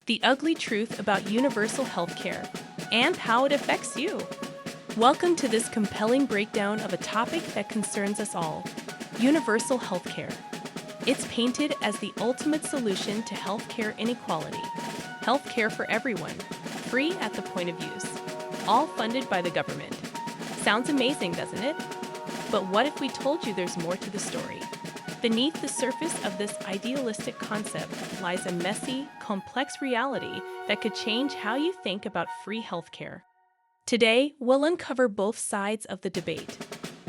the ugly truth about universal healthcare, and how it affects you. Welcome to this compelling breakdown of a topic that concerns us all, universal healthcare. It's painted as the ultimate solution to healthcare inequality. Healthcare for everyone, free at the point of use, all funded by the government. Sounds amazing, doesn't it? But what if we told you there's more to the story? Beneath the surface of this idealistic concept lies a messy, complex reality that could change how you think about free healthcare. Today, we'll uncover both sides of the debate,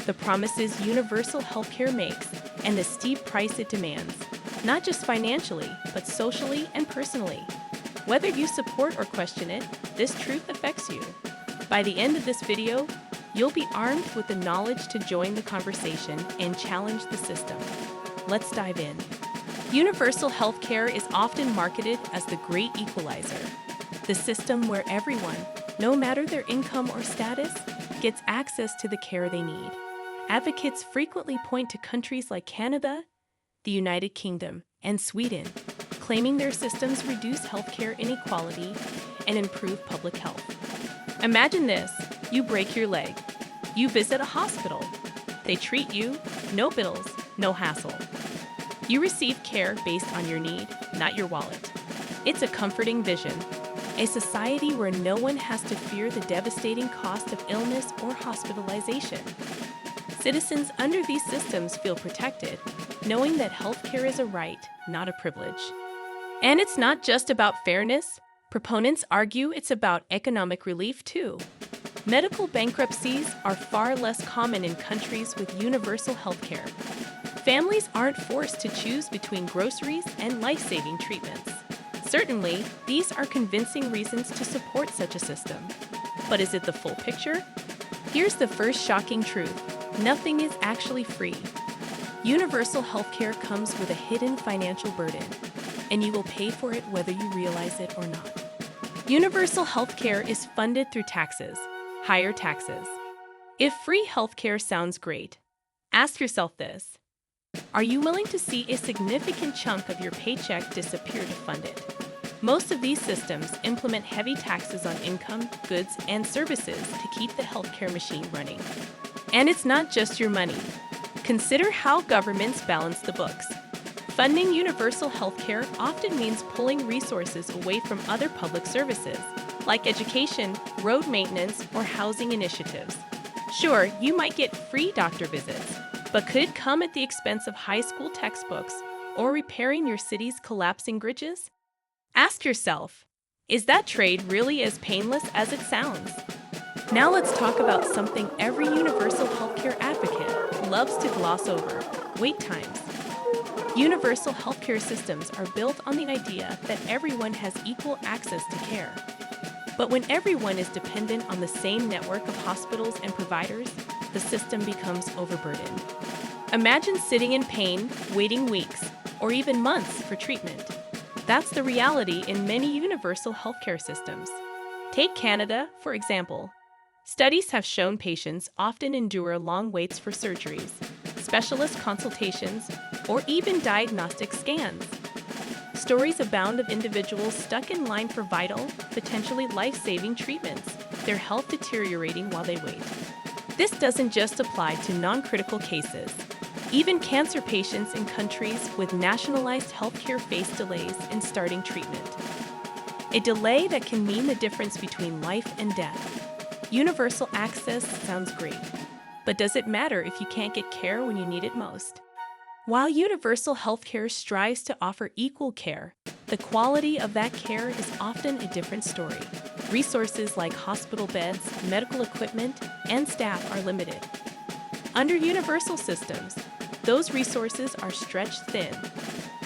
the promises universal healthcare makes and the steep price it demands, not just financially, but socially and personally. Whether you support or question it, this truth affects you. By the end of this video, you'll be armed with the knowledge to join the conversation and challenge the system. Let's dive in. Universal healthcare is often marketed as the great equalizer, the system where everyone, no matter their income or status, gets access to the care they need. Advocates frequently point to countries like Canada, the United Kingdom, and Sweden, claiming their systems reduce healthcare inequality and improve public health. Imagine this: you break your leg. You visit a hospital. They treat you, no bills, no hassle. You receive care based on your need, not your wallet. It's a comforting vision, a society where no one has to fear the devastating cost of illness or hospitalization. Citizens under these systems feel protected, knowing that healthcare is a right, not a privilege. And it's not just about fairness. Proponents argue it's about economic relief too. Medical bankruptcies are far less common in countries with universal healthcare. Families aren't forced to choose between groceries and life-saving treatments. Certainly, these are convincing reasons to support such a system. But is it the full picture? Here's the first shocking truth: nothing is actually free. Universal healthcare comes with a hidden financial burden, and you will pay for it whether you realize it or not. Universal healthcare is funded through taxes, higher taxes. If free healthcare sounds great, ask yourself this: are you willing to see a significant chunk of your paycheck disappear to fund it? Most of these systems implement heavy taxes on income, goods, and services to keep the healthcare machine running. And it's not just your money. Consider how governments balance the books. Funding universal healthcare often means pulling resources away from other public services, like education, road maintenance, or housing initiatives. Sure, you might get free doctor visits, but could it come at the expense of high school textbooks or repairing your city's collapsing bridges? Ask yourself, is that trade really as painless as it sounds? Now let's talk about something every universal healthcare advocate loves to gloss over: wait times. Universal healthcare systems are built on the idea that everyone has equal access to care. But when everyone is dependent on the same network of hospitals and providers, the system becomes overburdened. Imagine sitting in pain, waiting weeks, or even months for treatment. That's the reality in many universal healthcare systems. Take Canada, for example. Studies have shown patients often endure long waits for surgeries, specialist consultations, or even diagnostic scans. Stories abound of individuals stuck in line for vital, potentially life-saving treatments, their health deteriorating while they wait. This doesn't just apply to non-critical cases. Even cancer patients in countries with nationalized healthcare face delays in starting treatment. A delay that can mean the difference between life and death. Universal access sounds great, but does it matter if you can't get care when you need it most? While universal healthcare strives to offer equal care, the quality of that care is often a different story. Resources like hospital beds, medical equipment, and staff are limited. Under universal systems, those resources are stretched thin,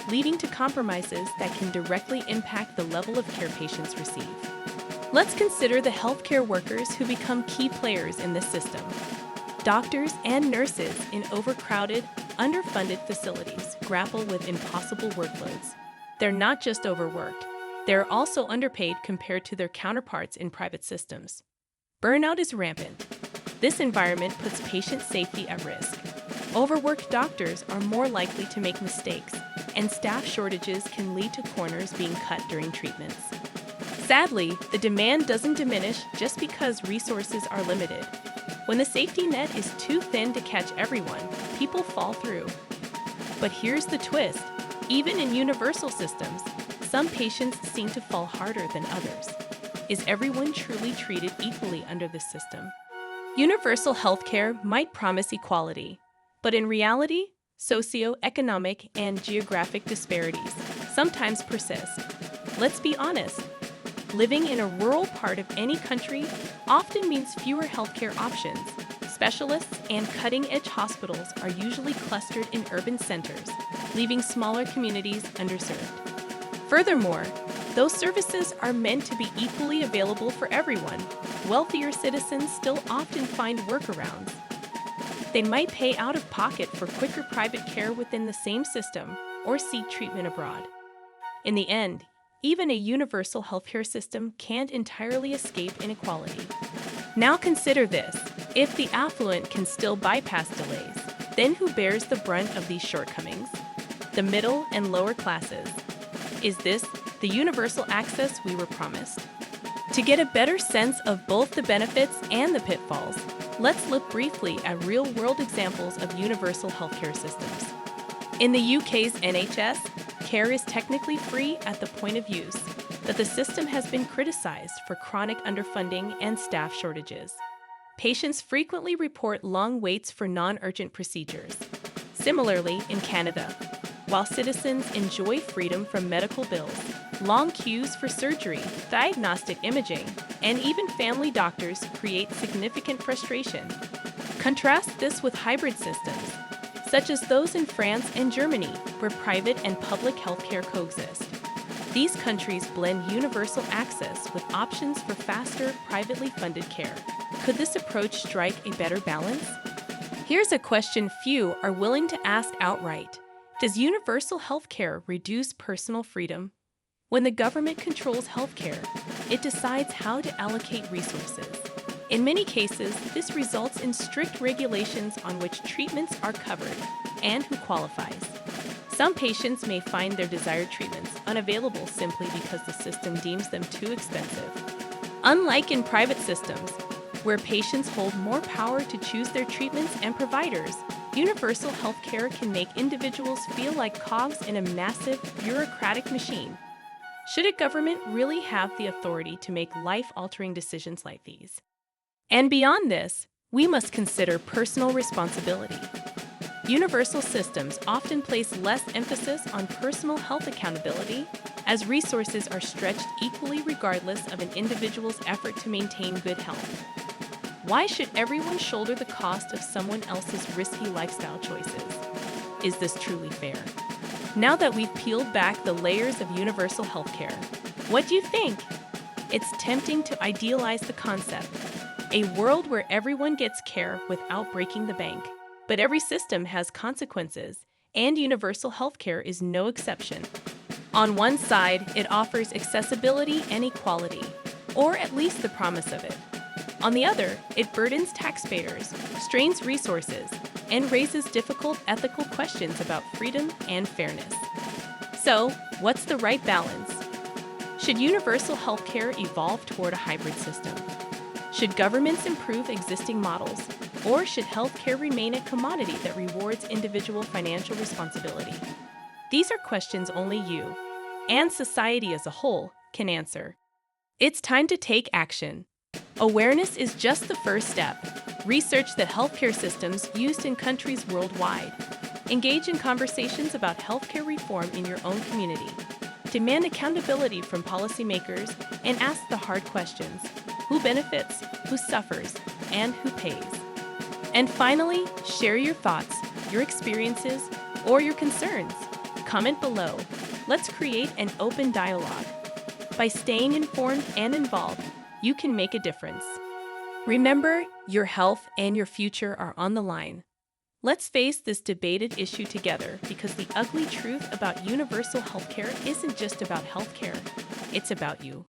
leading to compromises that can directly impact the level of care patients receive. Let's consider the healthcare workers who become key players in this system. Doctors and nurses in overcrowded, underfunded facilities grapple with impossible workloads. They're not just overworked, they're also underpaid compared to their counterparts in private systems. Burnout is rampant. This environment puts patient safety at risk. Overworked doctors are more likely to make mistakes, and staff shortages can lead to corners being cut during treatments. Sadly, the demand doesn't diminish just because resources are limited. When the safety net is too thin to catch everyone, people fall through. But here's the twist. Even in universal systems, some patients seem to fall harder than others. Is everyone truly treated equally under this system? Universal healthcare might promise equality, but in reality, socioeconomic and geographic disparities sometimes persist. Let's be honest. Living in a rural part of any country often means fewer healthcare options. Specialists and cutting-edge hospitals are usually clustered in urban centers, leaving smaller communities underserved. Furthermore, those services are meant to be equally available for everyone. Wealthier citizens still often find workarounds. They might pay out of pocket for quicker private care within the same system or seek treatment abroad. In the end, even a universal healthcare system can't entirely escape inequality. Now consider this. If the affluent can still bypass delays, then who bears the brunt of these shortcomings? The middle and lower classes. Is this the universal access we were promised? To get a better sense of both the benefits and the pitfalls, let's look briefly at real-world examples of universal healthcare systems. In the UK's NHS, care is technically free at the point of use, but the system has been criticized for chronic underfunding and staff shortages. Patients frequently report long waits for non-urgent procedures. Similarly, in Canada, while citizens enjoy freedom from medical bills, long queues for surgery, diagnostic imaging, and even family doctors create significant frustration. Contrast this with hybrid systems, such as those in France and Germany, where private and public healthcare coexist. These countries blend universal access with options for faster, privately funded care. Could this approach strike a better balance? Here's a question few are willing to ask outright. Does universal healthcare reduce personal freedom? When the government controls healthcare, it decides how to allocate resources. In many cases, this results in strict regulations on which treatments are covered and who qualifies. Some patients may find their desired treatments unavailable simply because the system deems them too expensive. Unlike in private systems, where patients hold more power to choose their treatments and providers, universal healthcare can make individuals feel like cogs in a massive, bureaucratic machine. Should a government really have the authority to make life-altering decisions like these? And beyond this, we must consider personal responsibility. Universal systems often place less emphasis on personal health accountability, as resources are stretched equally regardless of an individual's effort to maintain good health. Why should everyone shoulder the cost of someone else's risky lifestyle choices? Is this truly fair? Now that we've peeled back the layers of universal healthcare, what do you think? It's tempting to idealize the concept, a world where everyone gets care without breaking the bank. But every system has consequences, and universal healthcare is no exception. On one side, it offers accessibility and equality, or at least the promise of it. On the other, it burdens taxpayers, strains resources, and raises difficult ethical questions about freedom and fairness. So, what's the right balance? Should universal healthcare evolve toward a hybrid system? Should governments improve existing models, or should healthcare remain a commodity that rewards individual financial responsibility? These are questions only you, and society as a whole, can answer. It's time to take action. Awareness is just the first step. Research the healthcare systems used in countries worldwide. Engage in conversations about healthcare reform in your own community. Demand accountability from policymakers and ask the hard questions. Who benefits, who suffers, and who pays? And finally, share your thoughts, your experiences, or your concerns. Comment below. Let's create an open dialogue. By staying informed and involved, you can make a difference. Remember, your health and your future are on the line. Let's face this debated issue together, because the ugly truth about universal healthcare isn't just about healthcare, it's about you.